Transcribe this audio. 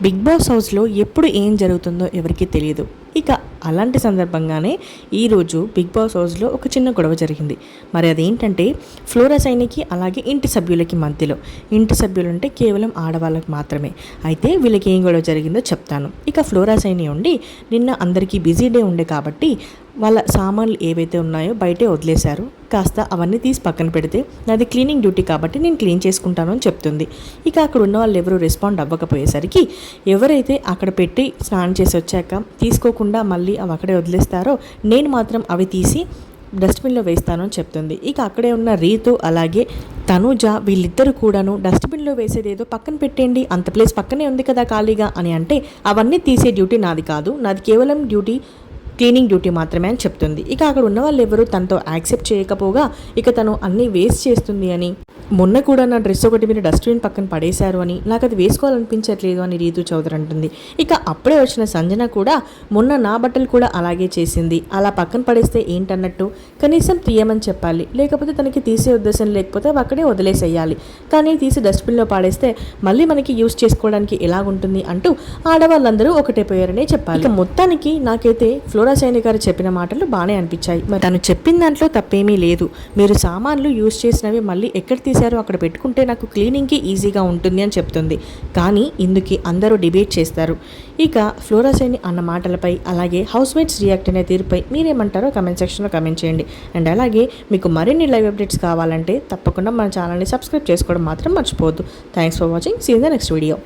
Big boss హౌస్లో ఎప్పుడు ఏం జరుగుతుందో ఎవరికీ తెలియదు. ఇక అలాంటి సందర్భంగానే ఈరోజు బిగ్ బాస్ హౌస్లో ఒక చిన్న గొడవ జరిగింది. మరి అదేంటంటే ఫ్లోరా సైనికి అలాగే ఇంటి సభ్యులకి మధ్యలో. ఇంటి సభ్యులు అంటే కేవలం ఆడవాళ్ళకి మాత్రమే. అయితే వీళ్ళకి ఏం గొడవ జరిగిందో చెప్తాను. ఇక ఫ్లోరా సైని ఉండి నిన్న అందరికీ బిజీ డే ఉండే కాబట్టి వాళ్ళ సామాన్లు ఏవైతే ఉన్నాయో బయటే వదిలేశారు. కాస్త అవన్నీ తీసి పక్కన పెడితే నాది క్లీనింగ్ డ్యూటీ కాబట్టి నేను క్లీన్ చేసుకుంటాను అని చెప్తుంది. ఇక అక్కడ ఉన్న వాళ్ళు ఎవరు రెస్పాండ్ అవ్వకపోయేసరికి ఎవరైతే అక్కడ పెట్టి స్నానం చేసి వచ్చాక తీసుకోకుండా మళ్ళీ అవి అక్కడే వదిలేస్తారో నేను మాత్రం అవి తీసి డస్ట్బిన్లో వేస్తాను అని చెప్తుంది. ఇక అక్కడే ఉన్న రీతు అలాగే తనుజ వీళ్ళిద్దరు కూడాను డస్ట్బిన్లో వేసేదేదో పక్కన పెట్టండి, అంత ప్లేస్ పక్కనే ఉంది కదా ఖాళీగా అని అంటే అవన్నీ తీసే డ్యూటీ నాది కాదు, నాది కేవలం క్లీనింగ్ డ్యూటీ మాత్రమే అని చెప్తుంది. ఇక అక్కడ ఉన్న వాళ్ళు ఎవరు తనతో యాక్సెప్ట్ చేయకపోగా ఇక తను అన్నీ వేస్ట్ చేస్తుంది అని, మొన్న కూడా నా డ్రెస్ ఒకటి మీరు డస్ట్బిన్ పక్కన పడేశారు అని, నాకు అది వేసుకోవాలనిపించట్లేదు అని రీతు చౌదరి అంటుంది. ఇక అప్పుడే వచ్చిన సంజన కూడా మొన్న నా బట్టలు కూడా అలాగే చేసింది, అలా పక్కన పడేస్తే ఏంటన్నట్టు, కనీసం తీయమని చెప్పాలి, లేకపోతే తనకి తీసే ఉద్దేశం లేకపోతే అక్కడే వదిలేసేయాలి, కానీ తీసి డస్ట్బిన్లో పాడేస్తే మళ్ళీ మనకి యూస్ చేసుకోవడానికి ఎలాగుంటుంది అంటూ ఆడవాళ్ళందరూ ఒకటే పోయారనే చెప్పాలి. ఇక మొత్తానికి నాకైతే ఫ్లోరా సైని గారు చెప్పిన మాటలు బాగానే అనిపించాయి. మరి తను చెప్పిన దాంట్లో తప్పేమీ లేదు. మీరు సామాన్లు యూజ్ చేసినవి మళ్ళీ ఎక్కడ తీశారో అక్కడ పెట్టుకుంటే నాకు క్లీనింగ్కి ఈజీగా ఉంటుంది అని చెప్తుంది. కానీ ఇందుకు అందరూ డిబేట్ చేస్తారు. ఇక ఫ్లోరా సైని అన్న మాటలపై అలాగే హౌస్ మేట్స్ రియాక్ట్ అనే తీరుపై మీరేమంటారో కమెంట్ సెక్షన్లో కమెంట్ చేయండి. అండ్ అలాగే మీకు మరిన్ని లైవ్ అప్డేట్స్ కావాలంటే తప్పకుండా మన ఛానల్ని సబ్స్క్రైబ్ చేసుకోవడం మాత్రం మర్చిపోవద్దు. Thanks for watching. See in the next video.